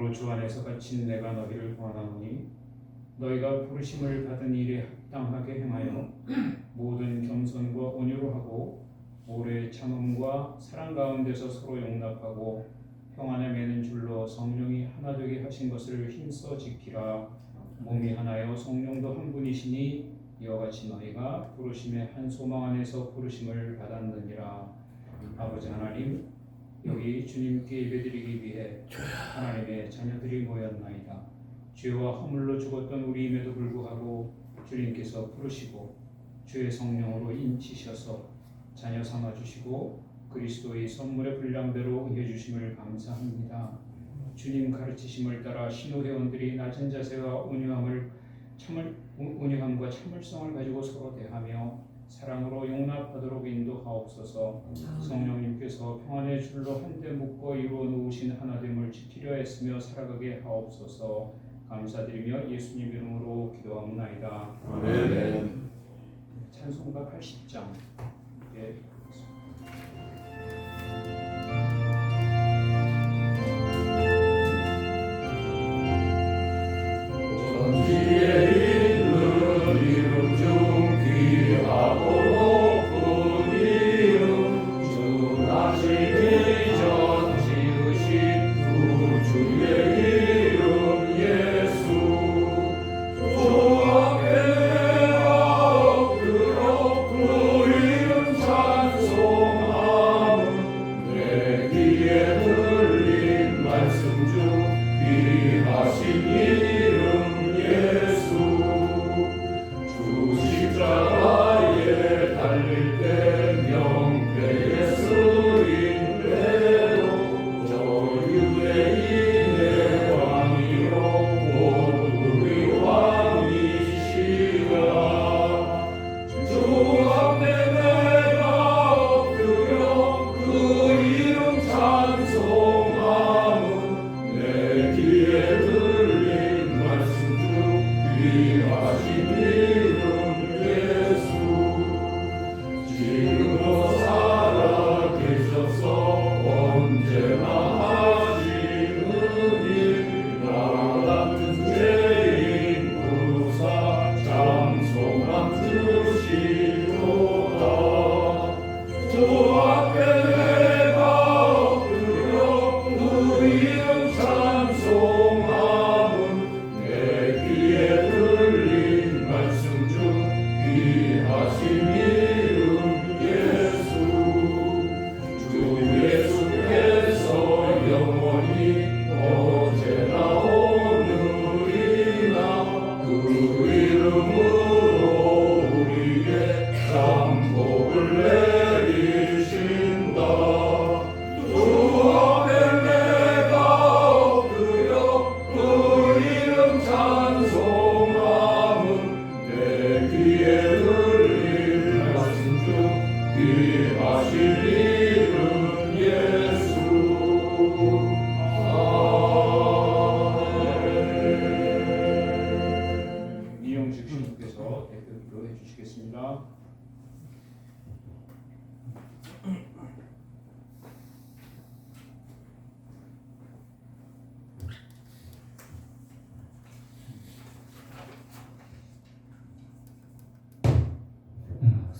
그러므로 주 안에서 갇힌 내가 너희를 권하노니 너희가 부르심을 받은 일에 합당하게 행하여 모든 겸손과 온유로 하고 오래 참음과 사랑 가운데서 서로 용납하고 평안에 매는 줄로 성령이 하나 되게 하신 것을 힘써 지키라. 몸이 하나요 성령도 한 분이시니 이와 같이 너희가 부르심의 한 소망 안에서 부르심을 받았느니라. 아버지 하나님, 여기 주님께 예배드리기 위해 하나님의 자녀들이 모였나이다. 죄와 허물로 죽었던 우리임에도 불구하고 주님께서 부르시고 주의 성령으로 인치셔서 자녀 삼아주시고 그리스도의 선물의 분량대로 해주심을 감사합니다. 주님 가르치심을 따라 신호 회원들이 낮은 자세와 온유함과 참을성을 가지고 서로 대하며 사랑으로 용납하도록 인도하옵소서. 성령님께서 평안의 줄로 한데 묶어 이루어 놓으신 하나됨을 지키려 했으며 살아가게 하옵소서. 감사드리며 예수님 이름으로 기도하옵나이다. 아멘. 찬송가 80장. 예.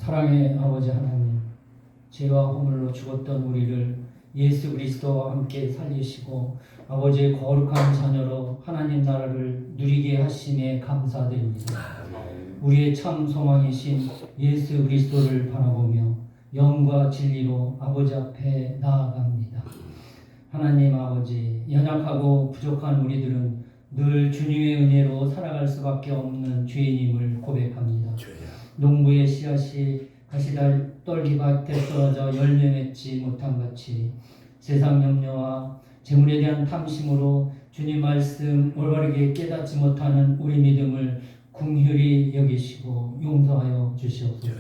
사랑의 아버지 하나님, 죄와 허물로 죽었던 우리를 예수 그리스도와 함께 살리시고 아버지의 거룩한 자녀로 하나님 나라를 누리게 하심에 감사드립니다. 우리의 참 소망이신 예수 그리스도를 바라보며 영과 진리로 아버지 앞에 나아갑니다. 하나님 아버지, 연약하고 부족한 우리들은 늘 주님의 은혜로 살아갈 수밖에 없는 죄인임을 고백합니다. 농부의 씨앗이 가시달 떨기밭에 떨어져 열매 맺지 못한 같이 세상 염려와 재물에 대한 탐심으로 주님 말씀 올바르게 깨닫지 못하는 우리 믿음을 긍휼히 여기시고 용서하여 주시옵소서.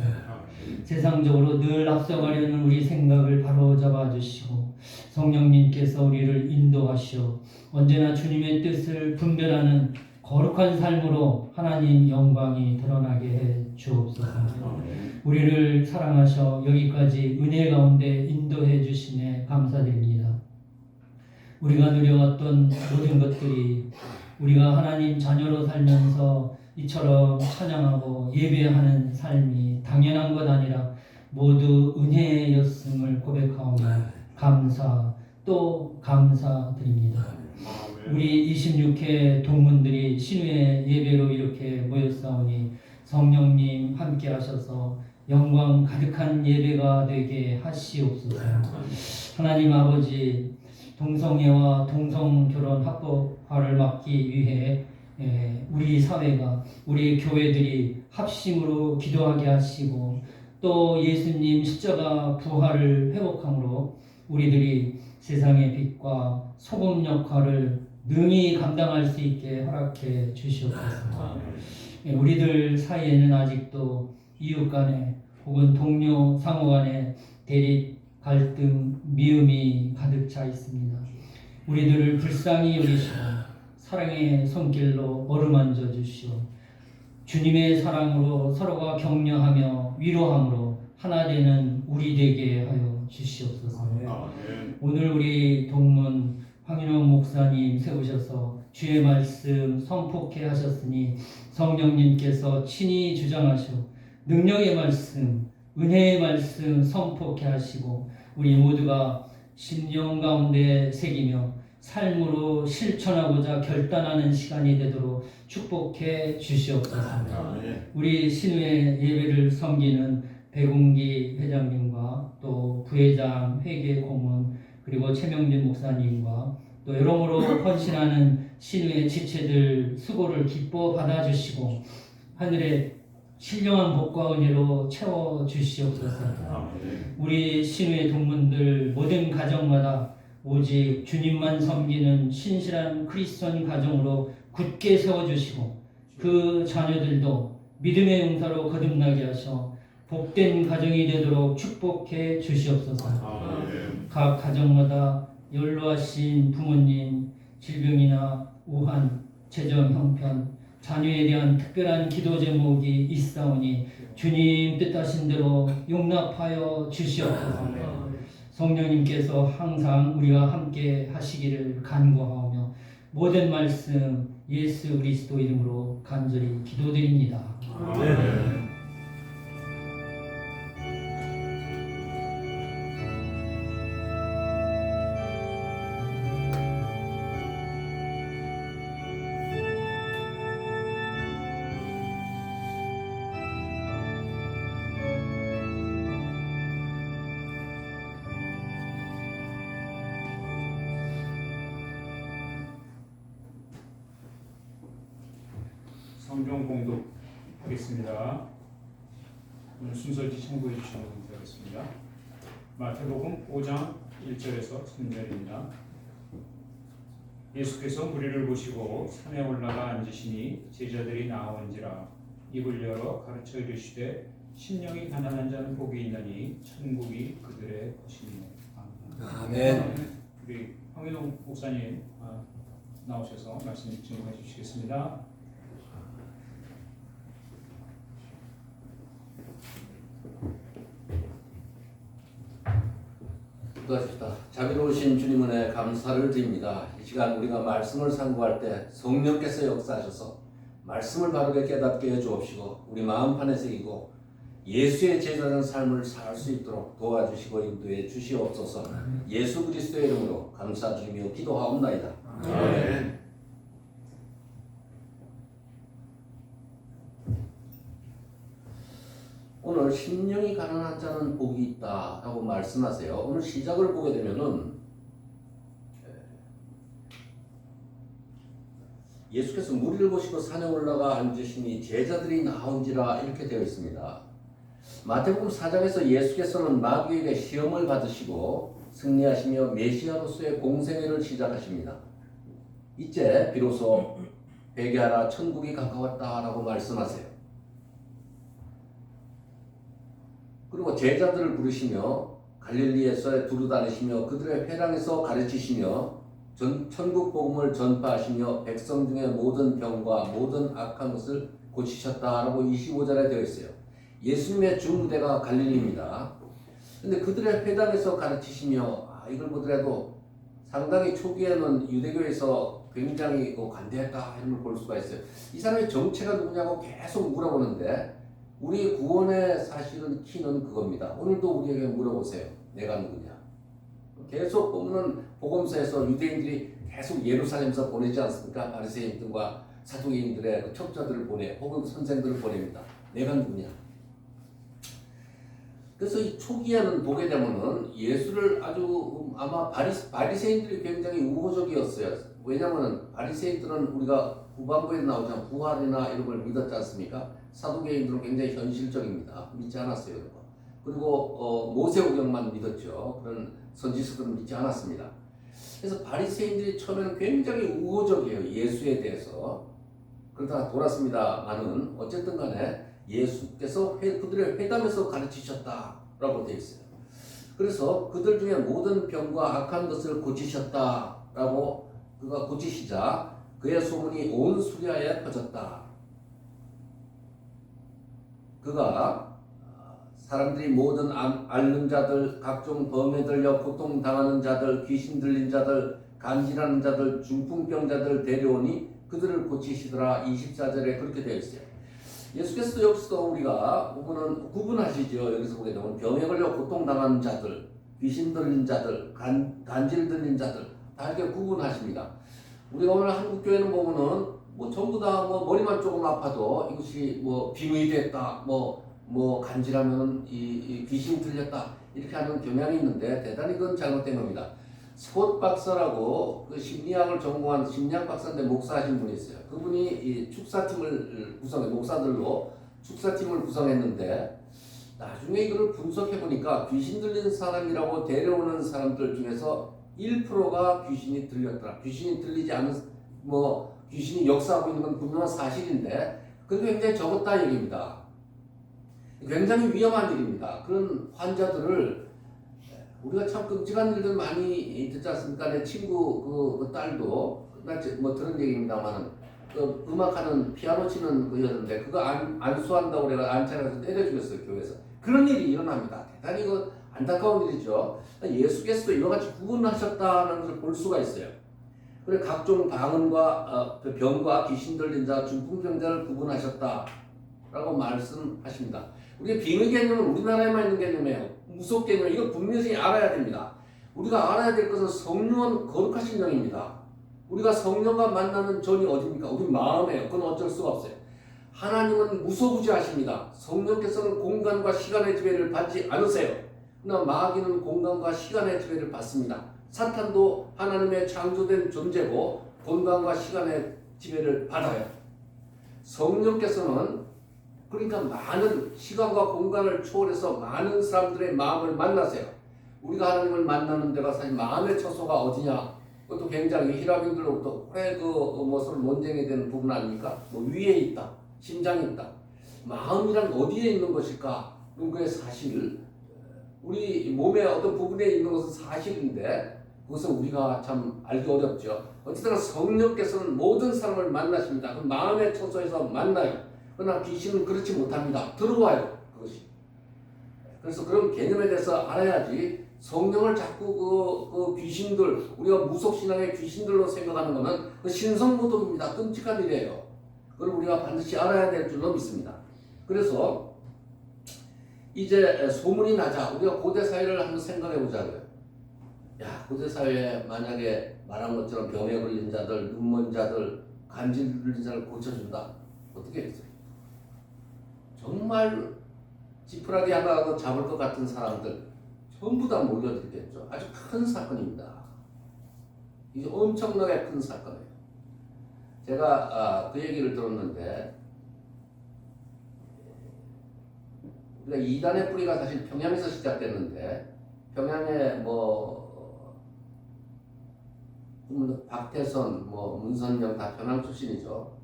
세상적으로 늘 앞서가려는 우리 생각을 바로잡아 주시고 성령님께서 우리를 인도하시어 언제나 주님의 뜻을 분별하는 거룩한 삶으로 하나님 영광이 드러나게 해 주옵소서. 우리를 사랑하셔 여기까지 은혜 가운데 인도해 주시네 감사드립니다. 우리가 누려왔던 모든 것들이 우리가 하나님 자녀로 살면서 이처럼 찬양하고 예배하는 삶이 당연한 것 아니라 모두 은혜였음을 고백하오며 감사 또 감사드립니다. 우리 26회 동문들이 신우의 예배로 이렇게 모였사오니 성령님 함께 하셔서 영광 가득한 예배가 되게 하시옵소서. 하나님 아버지, 동성애와 동성결혼 합법화를 막기 위해 우리 사회가, 우리 교회들이 합심으로 기도하게 하시고 또 예수님 십자가 부활을 회복함으로 우리들이 세상의 빛과 소금 역할을 능히 감당할 수 있게 허락해 주시옵소서. 우리들 사이에는 아직도 이웃 간에 혹은 동료 상호 간에 대립, 갈등, 미움이 가득 차 있습니다. 우리들을 불쌍히 여기시고 사랑의 손길로 어루만져 주시오. 주님의 사랑으로 서로가 격려하며 위로함으로 하나 되는 우리 되게 하여 주시옵소서. 오늘 우리 동문 황인원 목사님 세우셔서 주의 말씀 선포케 하셨으니 성령님께서 친히 주장하셔 능력의 말씀, 은혜의 말씀 선포케 하시고 우리 모두가 심령 가운데 새기며 삶으로 실천하고자 결단하는 시간이 되도록 축복해 주시옵소서. 우리 신우의 예배를 섬기는 백운기 회장님과 또 부회장, 회계 고문, 그리고 최명진 목사님과 또 여러모로 헌신하는 신우의 지체들 수고를 기뻐 받아주시고 하늘의 신령한 복과 은혜로 채워 주시옵소서. 우리 신우의 동문들 모든 가정마다 오직 주님만 섬기는 신실한 크리스천 가정으로 굳게 세워주시고 그 자녀들도 믿음의 용사로 거듭나게 하셔 복된 가정이 되도록 축복해 주시옵소서. 각 가정마다 연로하신 부모님, 질병이나 우한, 재정 형편, 자녀에 대한 특별한 기도 제목이 있사오니 주님 뜻하신 대로 용납하여 주시옵소서. 성령님께서 항상 우리와 함께 하시기를 간구하오며 모든 말씀 예수 그리스도 이름으로 간절히 기도드립니다. 아멘. 성경 공독하겠습니다. 오늘 순서지 참고해 주시면 되겠습니다. 마태복음 5장 1절에서 3절입니다. 예수께서 무리를 보시고 산에 올라가 앉으시니 제자들이 나온지라 입을 열어 가르쳐 이르시되 심령이 가난한 자는 복이 있나니 천국이 그들의 것이니라. 아멘. 우리 황인홍 목사님 나오셔서 말씀 증거해 주시겠습니다. 기도하십시다. 자비로우신 주님 은혜 감사를 드립니다. 이 시간 우리가 말씀을 상고할 때 성령께서 역사하셔서 말씀을 바르게 깨닫게 해주옵시고 우리 마음판에 새기고 예수의 제자된 삶을 살 수 있도록 도와주시고 인도해 주시옵소서. 예수 그리스도의 이름으로 감사드리며 기도하옵나이다. 아멘. 오늘 심령이 가난한 자는 복이 있다 라고 말씀하세요. 오늘 시작을 보게 되면은 예수께서 무리를 보시고 산에 올라가 앉으시니 제자들이 나온지라 이렇게 되어 있습니다. 마태복음 4장에서 예수께서는 마귀에게 시험을 받으시고 승리하시며 메시아로서의 공생애를 시작하십니다. 이제 비로소 회개하라 천국이 가까웠다 라고 말씀하세요. 그리고 제자들을 부르시며 갈릴리에서 두루다니시며 그들의 회당에서 가르치시며 천국 복음을 전파하시며 백성 중의 모든 병과 모든 악한 것을 고치셨다라고 25절에 되어 있어요. 예수님의 주무대가 갈릴리입니다. 근데 그들의 회당에서 가르치시며 이걸 보더라도 상당히 초기에는 유대교에서 굉장히 관대했다 이런 걸 볼 수가 있어요. 이 사람의 정체가 누구냐고 계속 물어보는데 우리 구원의 사실은 키는 그겁니다. 오늘도 우리에게 물어보세요. 내가 누구냐? 계속 보면은 복음서에서 유대인들이 계속 예루살렘에서 보내지 않습니까? 바리새인들과 사두개인들의 그 첩자들을 보내, 혹은 선생들을 보냅니다. 내가 누구냐? 그래서 이 초기에는 보게 되면은 예수를 아주 아마 바리새인들이 굉장히 우호적이었어요. 왜냐면은 바리새인들은 우리가 후반부에 나오잖아요. 부활이나 이런 걸 믿었지 않습니까? 사두개인들은 굉장히 현실적입니다. 믿지 않았어요. 이런 거. 그리고 모세오경만 믿었죠. 그런 선지서들은 믿지 않았습니다. 그래서 바리새인들이 처음에는 굉장히 우호적이에요. 예수에 대해서. 그러다가 돌았습니다만은 어쨌든 간에 예수께서 그들의 회담에서 가르치셨다라고 되어 있어요. 그래서 그들 중에 모든 병과 악한 것을 고치셨다라고 그가 고치시자 그의 소문이 온 수리아에 퍼졌다. 그가 사람들이 모든 앓는 자들, 각종 범에 들려 고통당하는 자들, 귀신 들린 자들, 간질하는 자들, 중풍병자들 데려오니 그들을 고치시더라. 24절에 그렇게 되어 있어요. 예수께서도 여기서도 우리가 보면은 구분하시죠. 여기서 보게 되면 병에 걸려 고통당하는 자들, 귀신 들린 자들, 간질 들린 자들 다 이렇게 구분하십니다. 우리가 오늘 한국 교회는 보면은 뭐 전부 다 뭐 머리만 조금 아파도 이것이 뭐 빙의 됐다, 뭐 간질하면 이 귀신 들렸다 이렇게 하는 경향이 있는데 대단히 그건 잘못된 겁니다. 스콧 박사라고 그 심리학을 전공한 심리학 박사인데 목사하신 분이 있어요. 그분이 이 축사팀을 구성해 목사들로 축사팀을 구성했는데 나중에 이걸 분석해 보니까 귀신 들린 사람이라고 데려오는 사람들 중에서 1%가 귀신이 들렸더라. 귀신이 들리지 않은 뭐 귀신이 역사하고 있는 건 분명한 사실인데 그게 굉장히 적었다 얘기입니다. 굉장히 위험한 일입니다. 그런 환자들을 우리가 참 끔찍한 일들 많이 듣지 않습니까? 내 친구 그 딸도 뭐 들은 얘기입니다만은 그 음악하는 피아노 치는 그 여자인데 그거 안수한다고 그래가 안차려서 때려 죽였어요 교회에서. 그런 일이 일어납니다. 대단히 그 안타까운 일이죠. 예수께서도 이와 같이 구분하셨다는 것을 볼 수가 있어요. 그래 각종 방언과 병과 귀신 들린 자, 중풍병자를 구분하셨다라고 말씀하십니다. 우리의 빙의 개념은 우리나라에만 있는 개념이에요. 무속 개념, 이거 분명히 알아야 됩니다. 우리가 알아야 될 것은 성령은 거룩하신 영입니다. 우리가 성령과 만나는 전이 어디입니까? 우리 마음이에요. 그건 어쩔 수가 없어요. 하나님은 무소부지하십니다. 성령께서는 공간과 시간의 지배를 받지 않으세요. 그러나 마귀는 공간과 시간의 지배를 받습니다. 사탄도 하나님의 창조된 존재고 공간과 시간의 지배를 받아요. 성령께서는 그러니까 많은 시간과 공간을 초월해서 많은 사람들의 마음을 만나세요. 우리가 하나님을 만나는 데가 사실 마음의 처소가 어디냐? 그것도 굉장히 히라민들로부터 오래 서로 논쟁이 되는 부분 아닙니까? 뭐 위에 있다, 심장이 있다. 마음이란 어디에 있는 것일까? 그게 사실 우리 몸의 어떤 부분에 있는 것은 사실인데 그것은 우리가 참 알기 어렵죠. 어쨌든 성령께서는 모든 사람을 만나십니다. 그 마음의 처소에서 만나요. 그러나 귀신은 그렇지 못합니다. 들어와요. 그것이. 그래서 그런 개념에 대해서 알아야지 성령을 자꾸 그 귀신들, 우리가 무속신앙의 귀신들로 생각하는 것은 그 신성모독입니다. 끔찍한 일이에요. 그걸 우리가 반드시 알아야 될 줄로 믿습니다. 그래서 이제 소문이 나자 우리가 고대사회를 한번 생각해 보자고요. 야, 고대사회에 만약에 말한 것처럼 병에 걸린 자들, 눈먼 자들, 간질 들린 자를 고쳐준다. 어떻게 했어요? 정말 지푸라기 하나 잡을 것 같은 사람들 전부 다 몰려들겠죠. 아주 큰 사건입니다. 이게 엄청나게 큰 사건이에요. 제가 그 얘기를 들었는데 우리가 이단의 뿌리가 사실 평양에서 시작됐는데 평양에 박태선, 문선명 다 평양 출신이죠.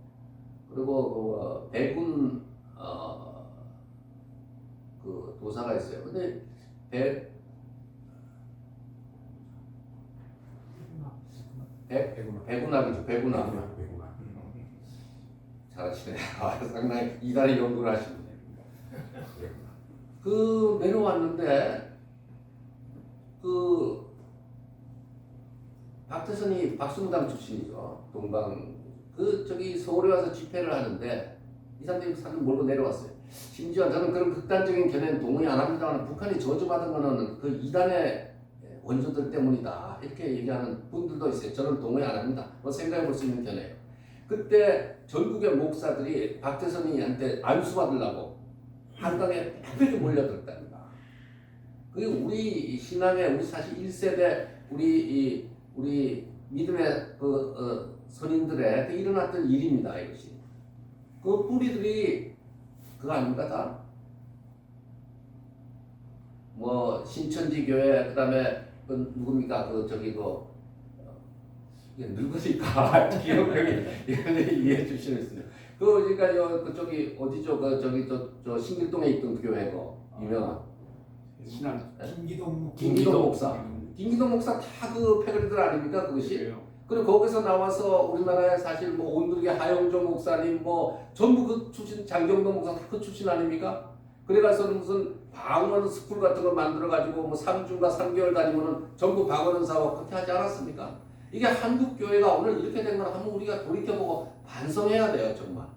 그리고 배군 그 도사가 있어요. 근데 배군학이죠. 배군학. 잘하시네. 상당히 이단의 연구를 하시네. 그 내려왔는데 그 박태선이 박수무당 출신이죠. 동방 저기 서울에 와서 집회를 하는데 이 사람들이 사람을 몰고 내려왔어요. 심지어 저는 그런 극단적인 견해는 동의 안 합니다만 북한이 저주받은 거는 그 이단의 원조들 때문이다 이렇게 얘기하는 분들도 있어요. 저는 동의 안 합니다. 뭐 생각해 볼 수 있는 견해예요. 그때 전국의 목사들이 박태선이한테 안수받으려고 한강에 빽빽이 몰려들었답니다. 그게 우리 신앙의 우리 사실 1세대 우리 믿음의 선인들의 일어났던 일입니다. 이것이 그 뿌리들이 그거 아닙니까 다? 뭐 신천지 교회 그다음에 누굽니까 이게 늙으니까 기억력이 이해해 주시겠어요. 그러니까 그쪽이 어디죠? 저 신길동에 있던 교회고 유명한 신안 김기동 목사. 김기동 목사 다 그 패거리들 아닙니까 그것이? 그리고 거기서 나와서 우리나라에 사실 뭐 온누리의 하영조 목사님 뭐 전부 그 출신 장경동 목사 다 그 출신 아닙니까? 그래가서는 무슨 방언 스쿨 같은 거 만들어가지고 뭐 3주인가 3개월 다니면은 전부 방언 사업 그렇게 하지 않았습니까? 이게 한국 교회가 오늘 이렇게 된 걸 한번 우리가 돌이켜보고 반성해야 돼요 정말.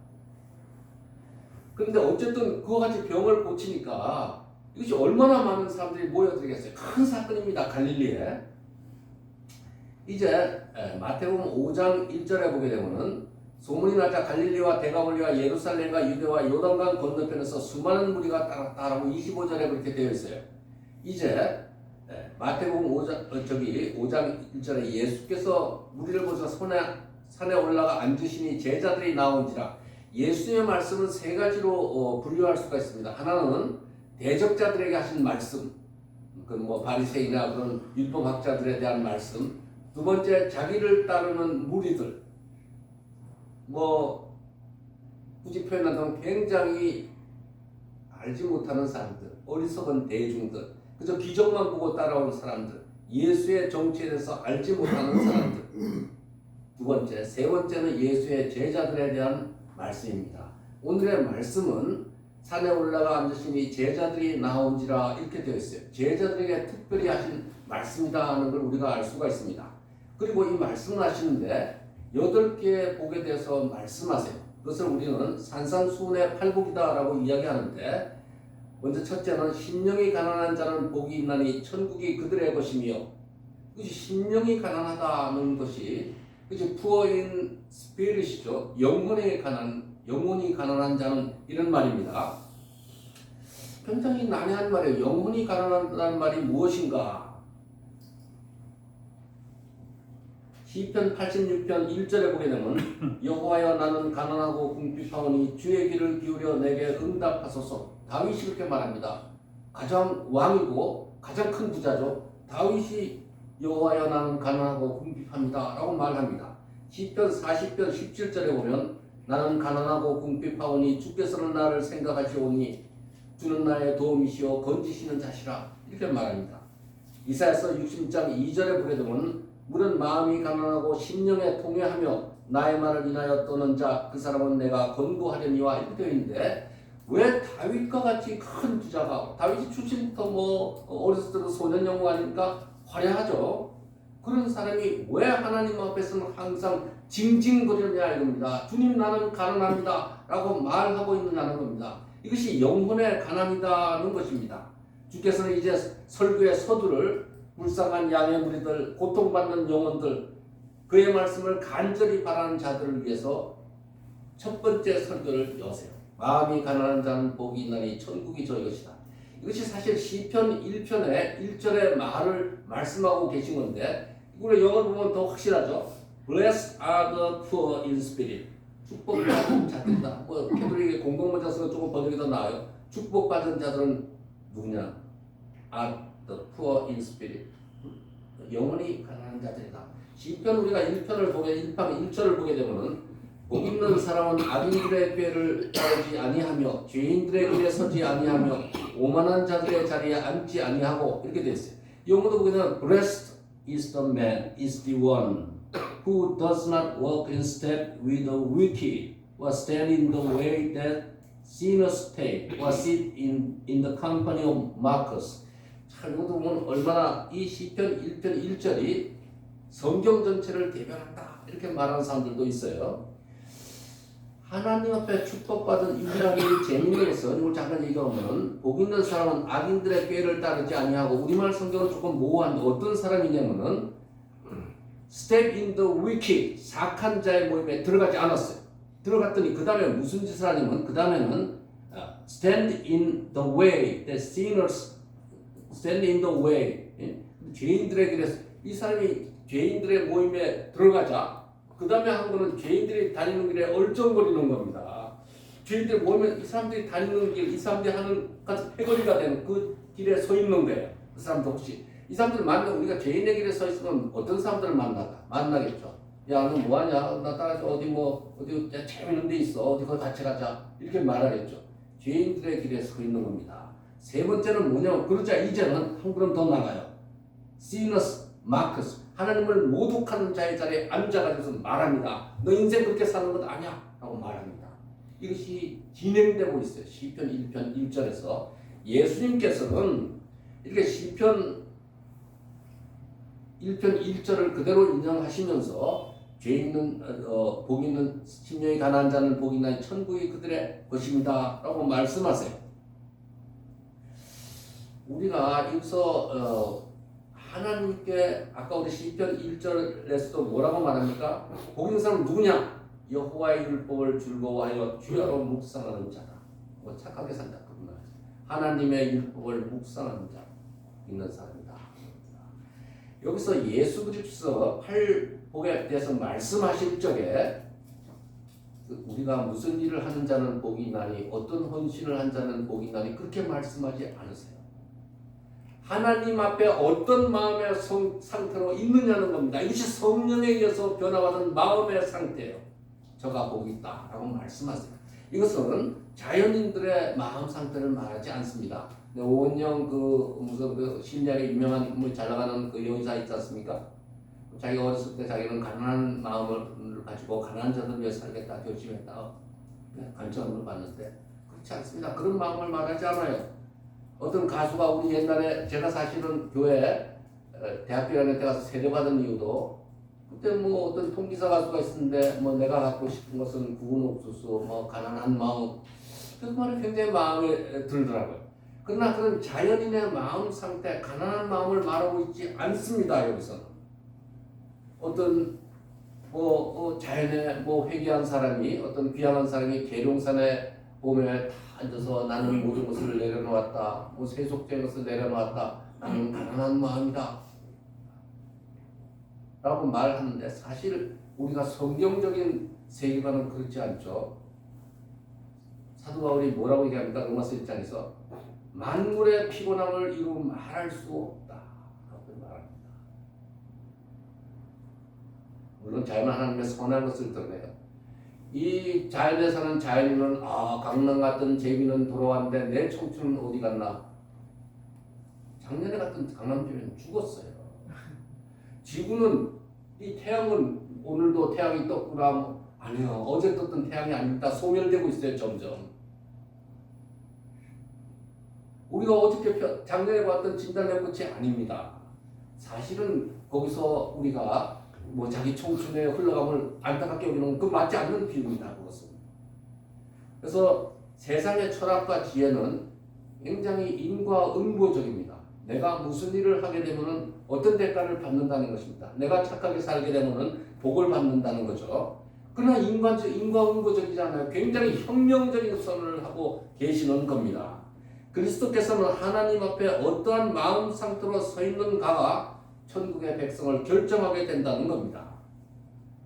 그런데 어쨌든 그와 같이 병을 고치니까 이것이 얼마나 많은 사람들이 모여들겠어요. 큰 사건입니다. 갈릴리에. 이제 마태복음 5장 1절에 보게 되면은 소문이 나자 갈릴리와 대가볼리와 예루살렘과 유대와 요단강 건너편에서 수많은 무리가 따랐다라고 25절에 그렇게 되어 있어요. 이제 마태복음 5장 1절에 예수께서 무리를 보셔서 산에 올라가 앉으시니 제자들이 나온지라. 예수의 말씀은 세 가지로 분류할 수가 있습니다. 하나는 대적자들에게 하신 말씀, 그 뭐 바리새인이나 그런 율법학자들에 대한 말씀. 두 번째 자기를 따르는 무리들. 뭐 굳이 표현한다면 굉장히 알지 못하는 사람들, 어리석은 대중들, 그저 기적만 보고 따라온 사람들, 예수의 정체에 대해서 알지 못하는 사람들. 두 번째, 세 번째는 예수의 제자들에 대한 말씀입니다. 오늘의 말씀은 산에 올라가 앉으시니 제자들이 나온지라 이렇게 되어 있어요. 제자들에게 특별히 하신 말씀이다 하는 걸 우리가 알 수가 있습니다. 그리고 이 말씀을 하시는데 8개 복에 대해서 말씀하세요. 그것을 우리는 산산수훈의 팔복이다라고 이야기하는데 먼저 첫째는 심령이 가난한 자는 복이 있나니 천국이 그들의 것이며 그것이 심령이 가난하다는 것이 그것이 poor in spirit이죠. 영혼이 가난한 자는 이런 말입니다. 굉장히 난해한 말이에요. 영혼이 가난하다는 말이 무엇인가? 시편 86편 1절에 보게 되면 여호와여 나는 가난하고 궁핍하오니 주의 귀를 기울여 내게 응답하소서. 다윗이 그렇게 말합니다. 가장 왕이고 가장 큰 부자죠. 다윗이 여호와여 나는 가난하고 궁핍합니다 라고 말합니다. 시편 40편 17절에 보면 나는 가난하고 궁핍하오니 주께서는 나를 생각하시오니 주는 나의 도움이시오 건지시는 자시라 이렇게 말합니다. 이사야서 60장 2절에 보게 되면 물은 마음이 가난하고 심령에 통회하며 나의 말을 인하여 떠는 자 그 사람은 내가 권고하려니와 이렇게 되어 있는데 왜 다윗과 같이 큰 부자가 다윗이 출신부터 뭐 어렸을 때도 소년 영웅 아닙니까? 화려하죠. 그런 사람이 왜 하나님 앞에서는 항상 징징거리느냐 이겁니다. 주님 나는 가난합니다 라고 말하고 있느냐는 겁니다. 이것이 영혼의 가난이다는 것입니다. 주께서는 이제 설교의 서두를 불쌍한 양의 무리들, 고통받는 영혼들, 그의 말씀을 간절히 바라는 자들을 위해서 첫 번째 설교를 여세요. 마음이 가난한 자는 복이 있나니 천국이 저희 것이다. 이것이 사실 시편 1편의 1절의 말을 말씀하고 계신 건데 이걸 영어로 보면 더 확실하죠. Blessed are the poor in spirit. 축복받은 자들이다. 뭐 캐톨릭의 공동모자서가 조금 번역이 더 나아요. 축복받은 자들은 누구냐? are the poor in spirit. 영혼이 가난한 자들이다. 시편 우리가 1편을 보게 1절을 보게 되면은 복 있는 사람은 악인들의 꾀를 따르지 아니하며 죄인들의 길에 서지 아니하며 오만한 자들의 자리에 앉지 아니하고 이렇게 되어 있어요. 영어도 보게 되면 Blessed is the man, is the one who does not walk in step with the wicked or stand in the way that sinners take or sit in the company of mockers. 참 이것도 보면 얼마나 이 시편 1편 1절이 성경 전체를 대변한다 이렇게 말하는 사람들도 있어요. 하나님 앞에 축복받은 유일하게 재미있는 것은 이걸 잠깐 얘기하면 복 있는 사람은 악인들의 꾀를 따르지 아니하고 우리말 성경은 조금 모호한데 어떤 사람이냐면은 step in the wicked 악한 자의 모임에 들어가지 않았어요. 들어갔더니 그 다음에 무슨 짓을 하냐면 그 다음에는 stand in the way the sinners stand in the way 죄인들의 길에서 이 사람이 죄인들의 모임에 들어가자 그 다음에 한 거는 죄인들이 다니는 길에 얼쩡거리는 겁니다. 죄인들의 모임에 이 사람들이 다니는 길, 이 사람들이 하는 패거리가 되는 그 길에 서 있는 거예요. 그 사람도 혹시 이 사람들 만나고 우리가 죄인의 길에 서 있으면 어떤 사람들을 만나겠죠. 야, 너 뭐하냐? 나 따라서 어디 재밌는 데 있어. 어디 거기 같이 가자. 이렇게 말하겠죠. 죄인들의 길에 서 있는 겁니다. 세 번째는 뭐냐면 그러자 이제는 한 걸음 더 나가요. sinners, markers. 하나님을 모독하는 자의 자리에 앉아가지고 말합니다. 너 인생 그렇게 사는 것 아니야 라고 말합니다. 이것이 진행되고 있어요. 시편 1편 1절에서 예수님께서는 이렇게 시편 1편 1절을 그대로 인용하시면서 죄 있는 복 있는 심령이 가난한 자는 복이 나니 천국이 그들의 것입니다 라고 말씀하세요. 우리가 여기서 하나님께 아까 우리 시편 1절에서도 뭐라고 말합니까? 복 있는 사람은 누구냐? 여호와의 율법을 즐거워하여 주야로 묵상하는 자다. 착하게 산다. 하나님의 율법을 묵상하는 자 있는 사람이다. 여기서 예수 그리스도 팔복에 대해서 말씀하실 적에 우리가 무슨 일을 하는 자는 복이 나니 어떤 헌신을 한 자는 복이 나니 그렇게 말씀하지 않으세요. 하나님 앞에 어떤 마음의 상태로 있느냐는 겁니다. 이것이 성령에 의해서 변화받은 마음의 상태예요. 저가 복이 있다 라고 말씀하세요. 이것은 자연인들의 마음 상태를 말하지 않습니다. 오은영 무슨 신약의 유명한 잘 나가는 그 여의사 있지 않습니까? 자기가 어렸을 때 자기는 가난한 마음을 가지고 가난한 자들 위해 살겠다 결심했다. 관점을 봤는데 그렇지 않습니다. 그런 마음을 말하지 않아요. 어떤 가수가 우리 옛날에 제가 사실은 교회 대학교 다닐 때 가서 세례받은 이유도 그때 어떤 통기사 가수가 있었는데 내가 갖고 싶은 것은 구원 옥수수 가난한 마음 그 말이 굉장히 마음에 들더라고요. 그러나 그런 자연인의 마음 상태 가난한 마음을 말하고 있지 않습니다. 여기서는 어떤 자연에 회개한 사람이 어떤 귀한 사람이 계룡산에 봄에 다 앉아서 나는 모든 것을 내려놓았다. 세속된 것을 내려놓았다. 나는 가난한 마음이다. 라고 말하는데 사실 우리가 성경적인 세계관은 그렇지 않죠. 사도 바울이 뭐라고 얘기합니까? 로마서 1장에서 만물의 피곤함을 이루 말할 수 없다. 라고 말합니다. 물론 자연은 하나님의 선한 것을 드러내요. 이 자연에 사는 자연인은 강남 같은 제비는 돌아왔는데 내 청춘은 어디 갔나? 작년에 갔던 강남 제비는 죽었어요. 지구는 이 태양은 오늘도 태양이 떴구나 아니요 어제 떴던 태양이 아닙니다. 소멸되고 있어요. 점점 우리가 어저께 작년에 봤던 진달래 꽃이 아닙니다. 사실은 거기서 우리가 자기 청춘의 흘러감을 안타깝게 여기는 그 맞지 않는 비유입니다. 그것은. 그래서 세상의 철학과 지혜는 굉장히 인과응보적입니다. 내가 무슨 일을 하게 되면 어떤 대가를 받는다는 것입니다. 내가 착하게 살게 되면 복을 받는다는 거죠. 그러나 인과응보적이잖아요. 굉장히 혁명적인 선언을 하고 계시는 겁니다. 그리스도께서는 하나님 앞에 어떠한 마음 상태로 서 있는가가 천국의 백성을 결정하게 된다는 겁니다.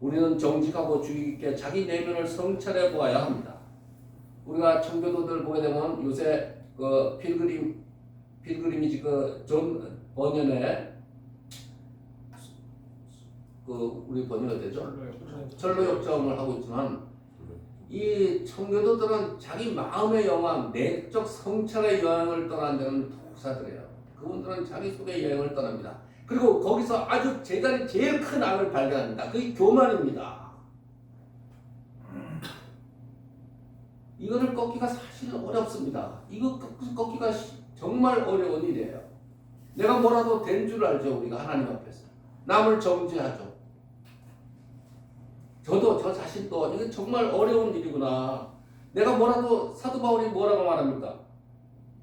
우리는 정직하고 주의 깊게 자기 내면을 성찰해 보아야 합니다. 우리가 청교도들 보게 되면 요새 필그리미지 존 버년의 우리 번역이 되죠? 철로역정을 하고 있지만 이 청교도들은 자기 마음의 영광, 내적 성찰의 여행을 떠난 데는 독사들이에요. 그분들은 자기 속의 여행을 떠납니다. 그리고 거기서 아주 제자리 제일 큰 악을 발견합니다. 그게 교만입니다. 이거를 꺾기가 사실 어렵습니다. 이거 꺾기가 정말 어려운 일이에요. 내가 뭐라도 된 줄 알죠. 우리가 하나님 앞에서. 남을 정죄하죠. 저도 저 자신도 이게 정말 어려운 일이구나. 내가 뭐라도 사도 바울이 뭐라고 말합니까?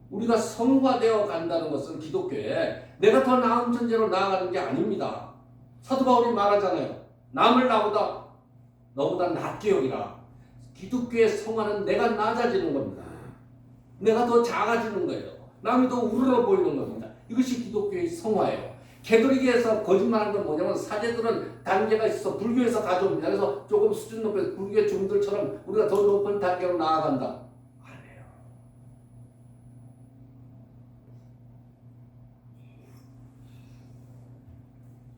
우리가 성화되어 간다는 것은 기독교에 내가 더 나은 존재로 나아가는 게 아닙니다. 사도 바울이 말하잖아요. 남을 너보다 낫게 여기라. 기독교의 성화는 내가 낮아지는 겁니다. 내가 더 작아지는 거예요. 남이 더 우러러 보이는 겁니다. 이것이 기독교의 성화예요. 개돌이계에서 거짓말하는 건 뭐냐면 사제들은 단계가 있어서 불교에서 가져옵니다. 그래서 조금 수준 높여 불교의 종들처럼 우리가 더 높은 단계로 나아간다. 아니에요.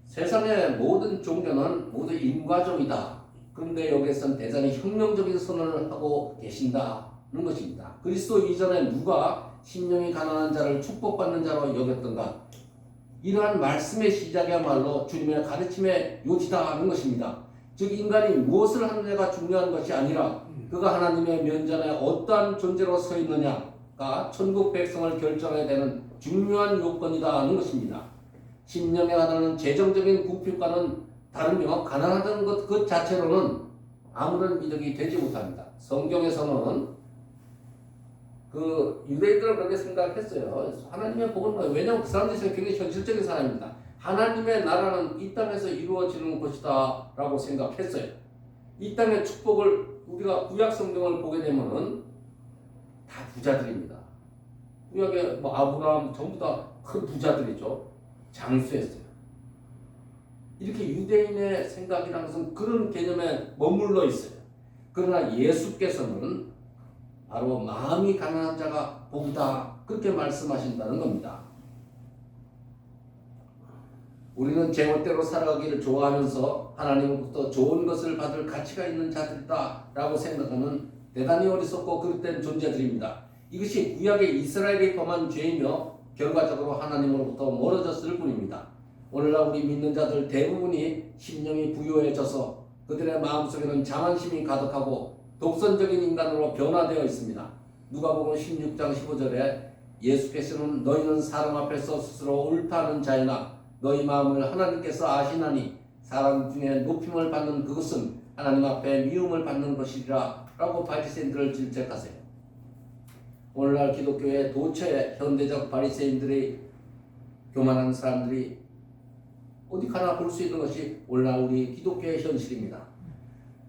세상의 모든 종교는 모두 인과종이다. 그런데 여기에서는 대단히 혁명적인 선언을 하고 계신다는 것입니다. 그리스도 이전에 누가 심령이 가난한 자를 축복받는 자로 여겼던가? 이러한 말씀의 시작이야말로 주님의 가르침의 요지다는 것입니다. 즉 인간이 무엇을 하느냐가 중요한 것이 아니라 그가 하나님의 면전에 어떠한 존재로 서 있느냐가 천국 백성을 결정해야 되는 중요한 요건이다는 것입니다. 심령에 관한 재정적인 부평과는 다르며 가난하다는 것 그 자체로는 아무런 미덕이 되지 못합니다. 성경에서는 그 유대인들은 그렇게 생각했어요. 하나님의 복은 왜냐하면 그 사람들이 굉장히 현실적인 사람입니다. 하나님의 나라는 이 땅에서 이루어지는 것이다 라고 생각했어요. 이 땅의 축복을 우리가 구약 성경을 보게 되면은 다 부자들입니다. 구약에 뭐 아브라함 전부 다 큰 부자들이죠. 장수했어요. 이렇게 유대인의 생각이라는 것은 그런 개념에 머물러 있어요. 그러나 예수께서는 바로 마음이 가난한 자가 복이다 그렇게 말씀하신다는 겁니다. 우리는 제멋대로 살아가기를 좋아하면서 하나님으로부터 좋은 것을 받을 가치가 있는 자들이다 라고 생각하는 대단히 어리석고 그릇된 존재들입니다. 이것이 구약의 이스라엘이 범한 죄이며 결과적으로 하나님으로부터 멀어졌을 뿐입니다. 오늘날 우리 믿는 자들 대부분이 심령이 부요해져서 그들의 마음속에는 자만심이 가득하고 독선적인 인간으로 변화되어 있습니다. 누가복음 16장 15절에 예수께서는 너희는 사람 앞에서 스스로 옳다는 자이나 너희 마음을 하나님께서 아시나니 사람 중에 높임을 받는 그것은 하나님 앞에 미움을 받는 것이라 라고 바리새인들을 질책하세요. 오늘날 기독교의 도처에 현대적 바리새인들의 교만한 사람들이 어디 가나 볼 수 있는 것이 오늘날 우리 기독교의 현실입니다.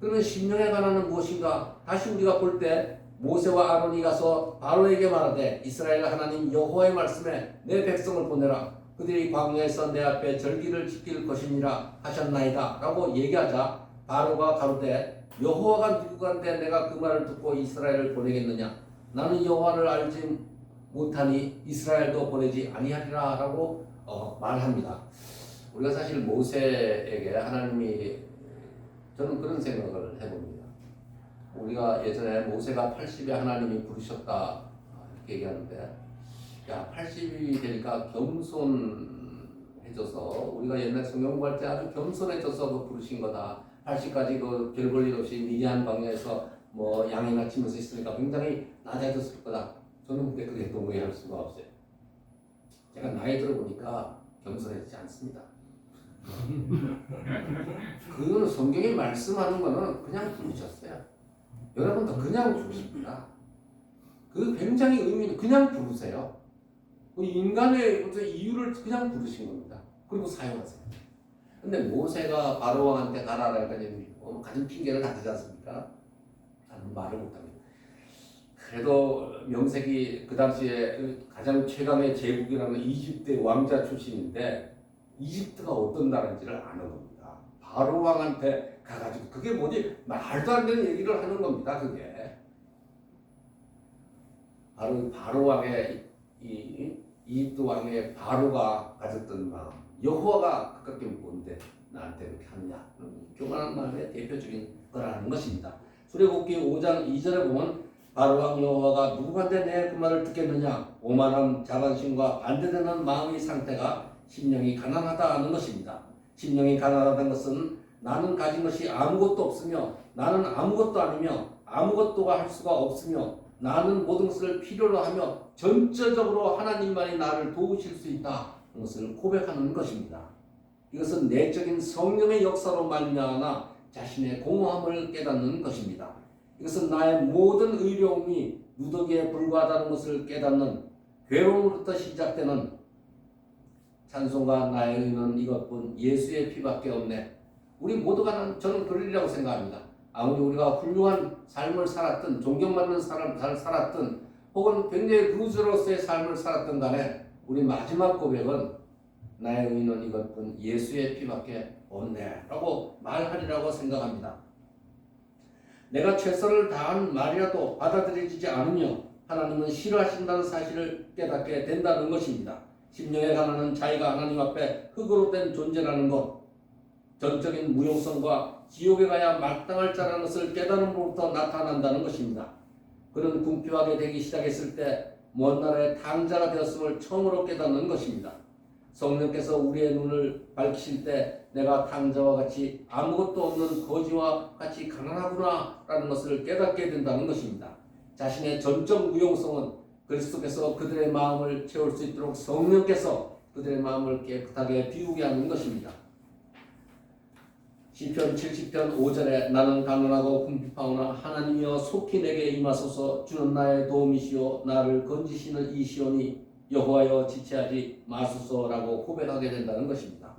그러면 심령에 관한은 무엇인가? 다시 우리가 볼 때 모세와 아론이 가서 바로에게 말하되 이스라엘 하나님 여호와의 말씀에 내 백성을 보내라. 그들이 광야에서 내 앞에 절기를 지킬 것이니라 하셨나이다 라고 얘기하자 바로가 가로되 여호와가 누구간데 내가 그 말을 듣고 이스라엘을 보내겠느냐? 나는 여호와를 알지 못하니 이스라엘도 보내지 아니하리라 라고 말합니다. 우리가 사실 모세에게 하나님이 저는 그런 생각을 해봅니다. 우리가 예전에 모세가 80에 하나님이 부르셨다 이렇게 얘기하는데 야 80이 되니까 겸손해져서 우리가 옛날 성경 공부할 때 아주 겸손해져서 그 부르신 거다. 80까지 그 별 볼 일 없이 미디안 광야에서 뭐 양이나 치면서 있으니까 굉장히 낮아졌을 거다. 저는 근데 그게 동의할 수가 없어요. 제가 나이 들어보니까 겸손해지지 않습니다. 그거는 성경이 말씀하는 거는 그냥 부르셨어요. 여러분도 그냥 부르십니다. 그 굉장히 의미 있는 그냥 부르세요. 인간의 이유를 그냥 부르신 겁니다. 그리고 사용하세요. 근데 모세가 바로 왕한테 가라라니까 가진 핑계를 다 대지 않습니까? 나는 말을 못합니다. 그래도 명색이 그 당시에 가장 최강의 제국이라는 이집트의 왕자 출신인데 이집트가 어떤 나라인지를 아는 겁니다. 바로 왕한테 가가지고 그게 뭐지? 말도 안 되는 얘기를 하는 겁니다. 그게 바로 왕의 이 이집트 왕의 바로가 가졌던 마음, 여호와가 그렇게 뭔데 나한테 그렇게 하느냐? 교만한 마음의 대표적인 거라는 것입니다. 출애굽기 5장 2절에 보면 바로 왕 여호와가 누구한테 내 그 말을 듣겠느냐? 오만함, 자만심과 반대되는 마음의 상태가 심령이 가난하다는 것입니다. 심령이 가난하다는 것은 나는 가진 것이 아무것도 없으며 나는 아무것도 아니며 아무것도가 할 수가 없으며 나는 모든 것을 필요로 하며 전적으로 하나님만이 나를 도우실 수 있다. 그것을 고백하는 것입니다. 이것은 내적인 성령의 역사로 말미암아 자신의 공허함을 깨닫는 것입니다. 이것은 나의 모든 의로움이 누더기에 불과하다는 것을 깨닫는 괴로움으로부터 시작되는 찬송과 나의 의는 이것뿐 예수의 피밖에 없네. 우리 모두가 저는 그러리라고 생각합니다. 아무리 우리가 훌륭한 삶을 살았든 존경받는 삶을 살았든 혹은 굉장히 루즈로서의 삶을 살았든 간에 우리 마지막 고백은 나의 의는 이것뿐 예수의 피밖에 없네 라고 말하리라고 생각합니다. 내가 최선을 다한 말이라도 받아들여지지 않으며 하나님은 싫어하신다는 사실을 깨닫게 된다는 것입니다. 심령의 가난은 자기가 하나님 앞에 흙으로 된 존재라는 것, 전적인 무용성과 지옥에 가야 마땅할 자라는 것을 깨달음으로부터 나타난다는 것입니다. 그는 궁핍하게 되기 시작했을 때 먼 나라의 탕자가 되었음을 처음으로 깨닫는 것입니다. 성령께서 우리의 눈을 밝히실 때 내가 탕자와 같이 아무것도 없는 거지와 같이 가난하구나 라는 것을 깨닫게 된다는 것입니다. 자신의 전적 무용성은 그리스도께서 그들의 마음을 채울 수 있도록 성령께서 그들의 마음을 깨끗하게 비우게 하는 것입니다. 시편 70편 5절에 나는 가난하고 궁핍하오나 하나님이여 속히 내게 임하소서. 주는 나의 도움이시오 나를 건지시는 이시오니 여호와여 지체하지 마소서라고 고백하게 된다는 것입니다.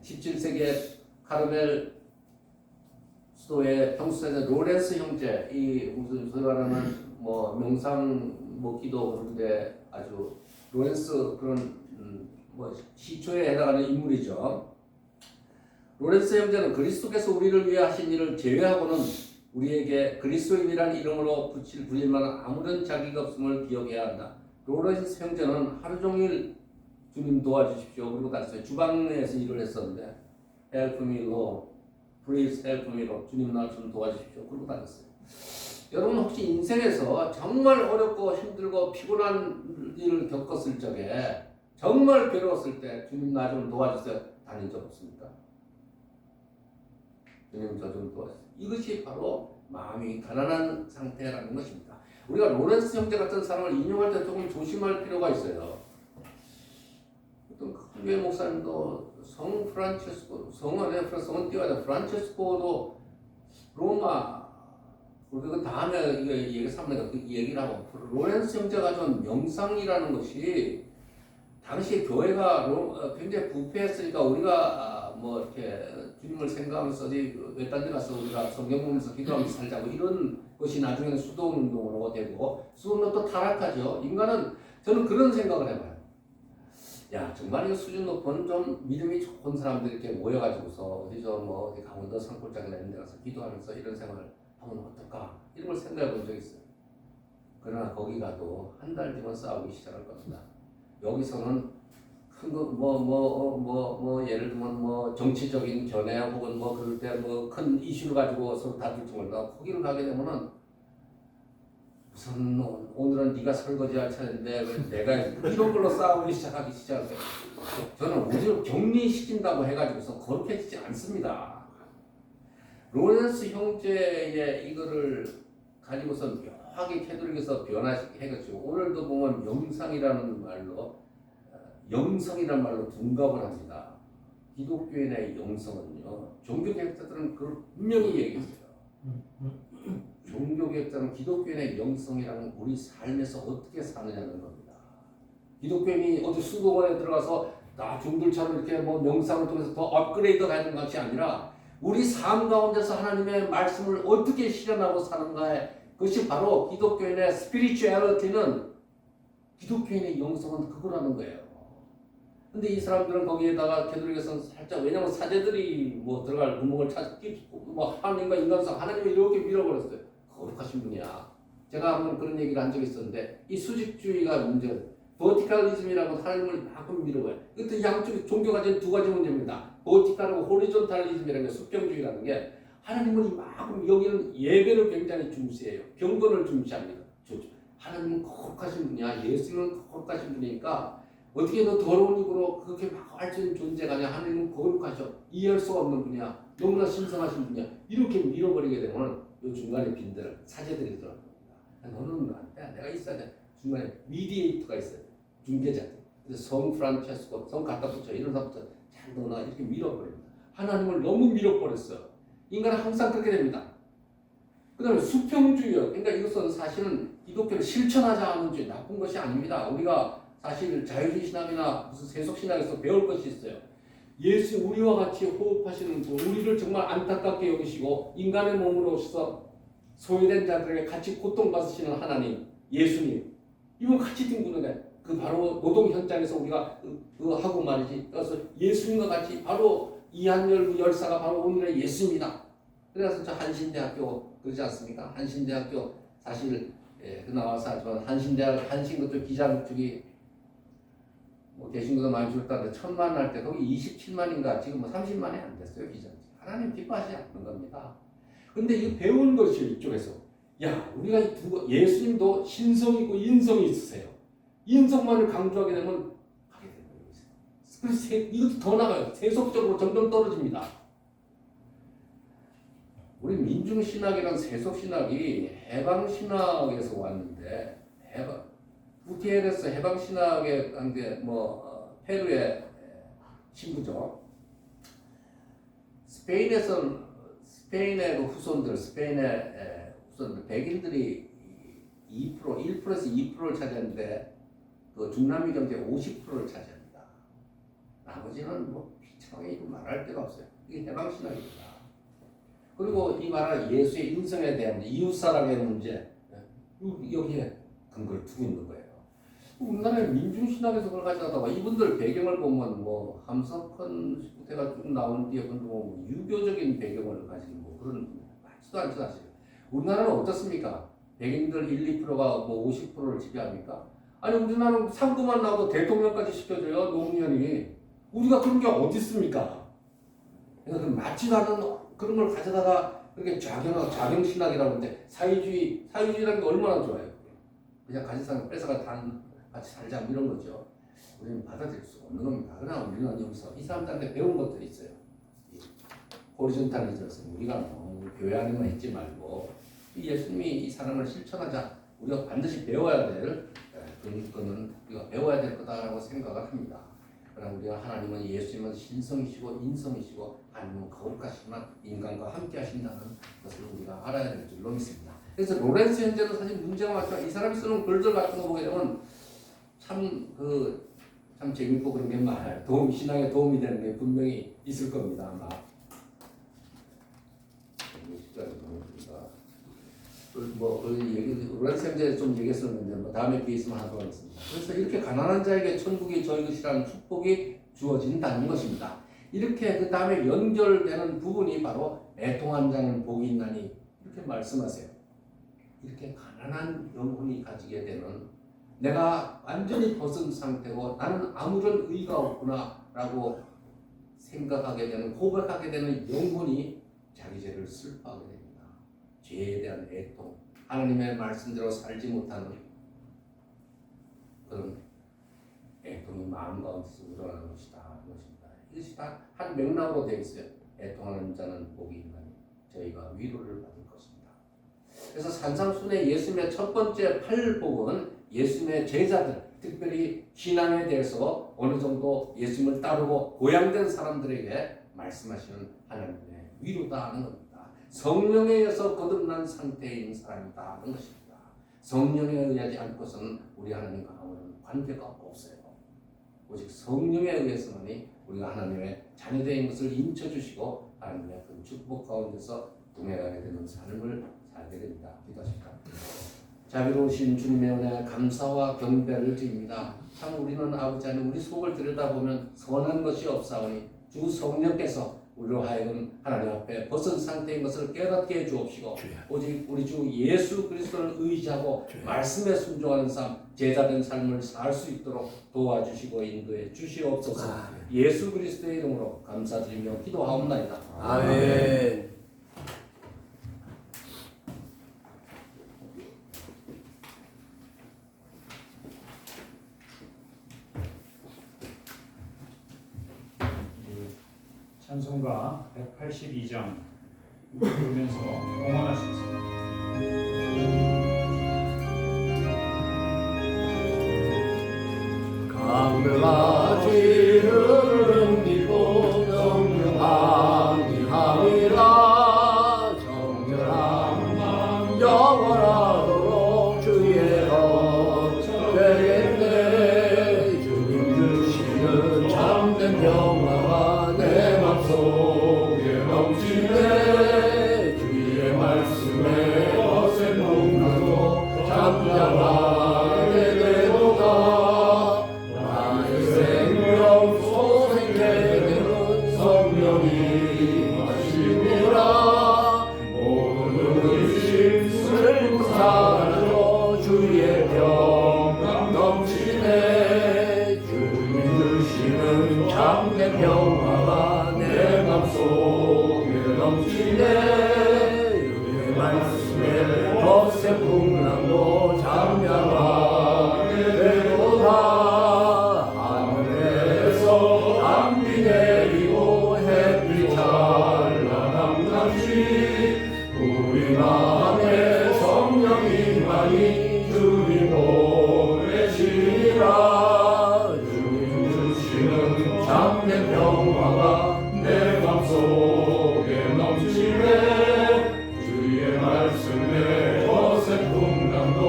17세기에 카르멜 수도의 평수에 로렌스 형제, 이 무슨 말하는 명상 기도 그런데 아주 로렌스 그런 시초에 해당하는 인물이죠. 로렌스 형제는 그리스도께서 우리를 위해 하신 일을 제외하고는 우리에게 그리스도인이라는 이름으로 붙일 만한 아무런 자기가 없음을 기억해야 한다. 로렌스 형제는 하루 종일 주님 도와주십시오 그리고 다녔어요. 주방에서 일을 했었는데 Help me Lord, please help me Lord. 주님 나 좀 도와주십시오 그러고 다녔어요. 여러분 혹시 인생에서 정말 어렵고 힘들고 피곤한 일을 겪었을 적에 정말 괴로웠을 때 주님 나 좀 도와주세요 다닌 적 없습니까? 주님 저 좀 도와주세요. 이것이 바로 마음이 가난한 상태라는 것입니다. 우리가 로렌스 형제 같은 사람을 인용할 때 조금 조심할 필요가 있어요. 어떤 교회 목사님도 성 프란체스코, 성은 띄워야 돼. 프란체스코도 로마, 우리가 다음에 얘기 삼는 그 얘기를 하고 로렌스 형제가 준 명상이라는 것이 당시 교회가 굉장히 부패했으니까 우리가 이렇게 주님을 생각하면서 외딴 데 가서 우리가 성경 보면서 기도하면서 살자고 이런 것이 나중에는 수도운동으로 되고 수도운동도 타락하죠. 인간은 저는 그런 생각을 해봐요. 야 정말 이 수준 높은 좀 믿음이 좋은 사람들이 이렇게 모여가지고서 어디서 어디 강원도 산골짜기나 이런 데 가서 기도하면서 이런 생활을 하면 어떨까 이런 걸 생각해 본 적이 있어요. 그러나 거기 가도 한 달 뒤면 싸우기 시작할 겁니다. 여기서는 큰 거 예를 들면 정치적인 견해 혹은 그럴 때 큰 이슈를 가지고 서로 다툴 정도다. 거기를 가게 되면은 우선 오늘은 네가 설거지할 차례인데 왜 내가 이런 걸로 싸우기 시작하기 시작해요. 저는 우리를 격리시킨다고 해가지고서 그렇게 하지 않습니다. 로렌스 형제의 이거를 가지고서 묘하게 캐톨릭에서 변화해가지고 오늘도 보면 영상이라는 말로 영성이란 말로 둔갑을 합니다. 기독교인의 영성은요. 종교개혁자들은 그걸 분명히 얘기했어요. 종교개혁자는 기독교인의 영성이라는 우리 삶에서 어떻게 사느냐는 겁니다. 기독교인이 어디 수도원에 들어가서 나 종들처럼 이렇게 명상을 통해서 더 업그레이드가 되는 것이 아니라 우리 삶 가운데서 하나님의 말씀을 어떻게 실현하고 사는가에 그것이 바로 기독교인의 스피리추얼리티는 기독교인의 영성은 그거라는 거예요. 근데 이 사람들은 거기에다가 개돌릭에서는 살짝 왜냐면 사제들이 들어갈 구멍을 찾고 하나님과 인간성 하나님을 이렇게 밀어버렸어요. 거룩하신 분이야. 제가 한번 그런 얘기를 한 적이 있었는데 이 수직주의가 문제예요. 버티칼리즘이라고 하나님을 막 밀어봐요. 이것도 양쪽에 종교가 된 두 가지 문제입니다. 버티칼하고 호리존탈리즘이라는 게 수평주의라는 게 하나님은 막 여기는 예배를 굉장히 중시해요. 경건을 중시합니다. 하나님은 거룩하신 분이야. 예수님은 거룩하신 분이니까 어떻게 너 더러운 입으로 그렇게 막 할 수 있는 존재가 아니야. 하나님은 거룩하셔. 이해할 수가 없는 분이야. 너무나 신성하신 분이야. 이렇게 밀어버리게 되면 이 중간에 빈들 사제들이 들어갈 겁니다. 너는 안 돼. 내가 있어야 돼. 중간에 미디에이터가 있어야 돼. 중재자. 그래서 성 프란체스코, 성 갖다 붙여. 이런 다 붙여. 너나 이렇게 밀어버립니다. 하나님을 너무 밀어버렸어요. 인간은 항상 그렇게 됩니다. 그 다음에 수평주의요. 그러니까 이것은 사실은 기독교를 실천하자 하는 게 나쁜 것이 아닙니다. 우리가 사실 자유주의 신학이나 무슨 세속 신학에서 배울 것이 있어요. 예수 우리와 같이 호흡하시는 분, 우리를 정말 안타깝게 여기시고 인간의 몸으로서 소외된 자들에게 같이 고통받으시는 하나님, 예수님, 이분 같이 뒹구는데 그 바로 노동 현장에서 우리가 하고 말이지. 그래서 예수님과 같이 바로 이한열 열사가 바로 오늘의 예수입니다. 그래서 저 한신대학교 그러지 않습니까? 한신대학교 사실 그 나와서 하지만 한신대학 한신것도 기장 쪽이 뭐 계신 것도 많이 줄었다는데 1000만 할 때 거기 27만인가 지금 뭐 30만이 안 됐어요 기장. 하나님 기뻐하지 않는 겁니다. 근데 이 배운 것이 이쪽에서 야 우리가 이 예수님도 신성이고 인성이 있으세요. 인성만을 강조하게 되면 하게 되는 거예요. 그래서 이것도 더 나가요. 세속적으로 점점 떨어집니다. 우리 민중신학이란 세속신학이 해방신학에서 왔는데 구티에레스 해방신학의 관계 페루의 친구죠. 스페인의 후손들 백인들이 1%에서 2%를 차지하는데 그 중남미 경제 50%를 차지합니다. 나머지는 뭐 비참하게 말할 데가 없어요. 이게 해방신학입니다. 그리고 이 말은 예수의 인성에 대한 이웃사랑의 문제 여기에 근거를 두고 있는 거예요. 우리나라의 민중신학에서 그걸 가져다가 이분들 배경을 보면 뭐 함석헌 후대가 쭉 나온 뒤에 뭐 유교적인 배경을 가진 뭐 그런 맞지도 않죠 사실. 우리나라는 어떻습니까? 백인들 1, 2%가 뭐 50%를 지배합니까? 아니 우리나라는 상부만 나와도 대통령까지 시켜줘요 노무현이. 우리가 그런 게 어디 있습니까? 그러니까 맞지도 않은 그런 걸 가져다가 그렇게 좌경신학이라고 하는데 사회주의라는 게 얼마나 좋아요. 그냥 가지상 뺏어가 같이 살자 이런 거죠. 우리는 받아들일 수 없는 겁니다. 그러나 우리는 여기서 이 사람들한테 배운 것들이 있어요. 호리존탈리즘에서 우리가 너무 교회 안에만 있지 말고 예수님이 이 사랑을 실천하자. 우리가 반드시 배워야 될 그거는 우리가 배워야 될 거다라고 생각을 합니다. 그러나 우리가 하나님은 예수님은 신성이시고 인성이시고 하나님은 거룩하시지만 인간과 함께 하신다는 것을 우리가 알아야 될 줄로 믿습니다. 그래서 로렌스 현재도 사실 문제가 많지만 이 사람이 쓰는 글들 같은 거 보게 되면 참 재밌고 그런 게 많아요. 신앙에 도움이 되는 게 분명히 있을 겁니다. 아마. 로렌스 현재 좀 얘기했었는데 다음에 기회 있으면 하도록 하겠습니다. 그래서 이렇게 가난한 자에게 천국이 저희 것이라는 축복이 주어진다는 것입니다. 이렇게 그 다음에 연결되는 부분이 바로 애통한 자는 복이 있나니 이렇게 말씀하세요. 이렇게 가난한 영혼이 가지게 되는 내가 완전히 벗은 상태고 나는 아무런 의가 없구나 라고 생각하게 되는 고백하게 되는 영혼이 자기 죄를 슬퍼하게 됩니다. 죄에 대한 애통, 하나님의 말씀대로 살지 못하는 그런 애통이 마음 가운데서 우러나는 것이다. 이것이 다 한 맥락으로 되어 있어요. 애통하는 자는 복이 있나니 저희가 위로를 받을 것입니다. 그래서 산상순의 예수님의 첫 번째 8복은 예수님의 제자들, 특별히 신앙에 대해서 어느 정도 예수님을 따르고 고향된 사람들에게 말씀하시는 하나님의 위로다 하는 겁니다. 성령에 의해서 거듭난 상태에 있는 사람이다 하는 것입니다. 성령에 의하지 않고서는 우리 하나님과 아무런 관계가 없어요. 오직 성령에 의해서만이 우리가 하나님의 자녀된 것을 인쳐주시고 하나님의 그 축복 가운데서 동행하게 되는 삶을 살게 됩니다. 기도하십시다. 자비로우신 주님의 은혜에 감사와 경배를 드립니다. 참 우리는 아버지 하나님 우리 속을 들여다보면 선한 것이 없사오니 주 성령께서 우리로 하여금 하나님 앞에 벗은 상태인 것을 깨닫게 해주옵시고 오직 우리 주 예수 그리스도를 의지하고 말씀에 순종하는 삶, 제자된 삶을 살 수 있도록 도와주시고 인도해 주시옵소서. 예수 그리스도의 이름으로 감사드리며 기도하옵나이다. 아멘. 찬송가 182장 부르면서 공헌하시겠습니다. 강물같이 흐르는 길로 참된 평화가 내 맘속에 넘치네 주의 말씀에 거센 풍랑도 잠잠하게 되도다 나의 생명 소생케 되는 성령이 마시니라 모든 의심 슬픔 사라져 주의 평강 넘치네 주님 주시는 참된 평화가 내 맘속에 넘치네 주의 말씀에 거센 풍랑도 잠잠하게 되도다 하늘에서 단비 내리고 햇빛 찬란한 같이 우리 마음에 성령이 많이 주님 보내시리라 주님 주시는 참된 평화가 내 맘속에 넘치네 주의 말씀에 거센 풍랑도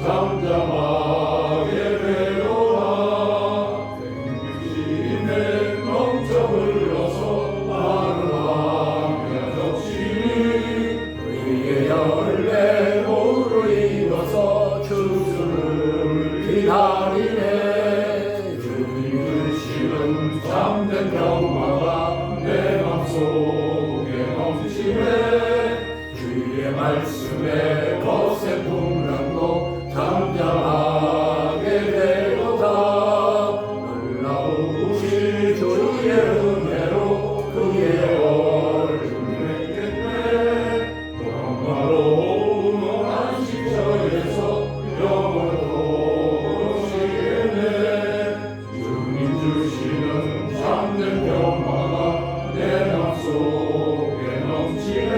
잠잠하게 되도다 생명심에 넘쳐 흘러서 마르하며 적시니 의의 열매 모로 이뤄서 추수를 기다리네 주님 주시는 참된 평화가 내 맘속에 넘치네 주의 말씀에 거센 풍랑도 잠잠하게 되도다 놀라우신 주의 은혜로 그의 얼굴 뵙겠네 영화로운 안식처에서 영원토록 쉬겠네 주님 주시는 참된 평화가 내 맘속에 넘치네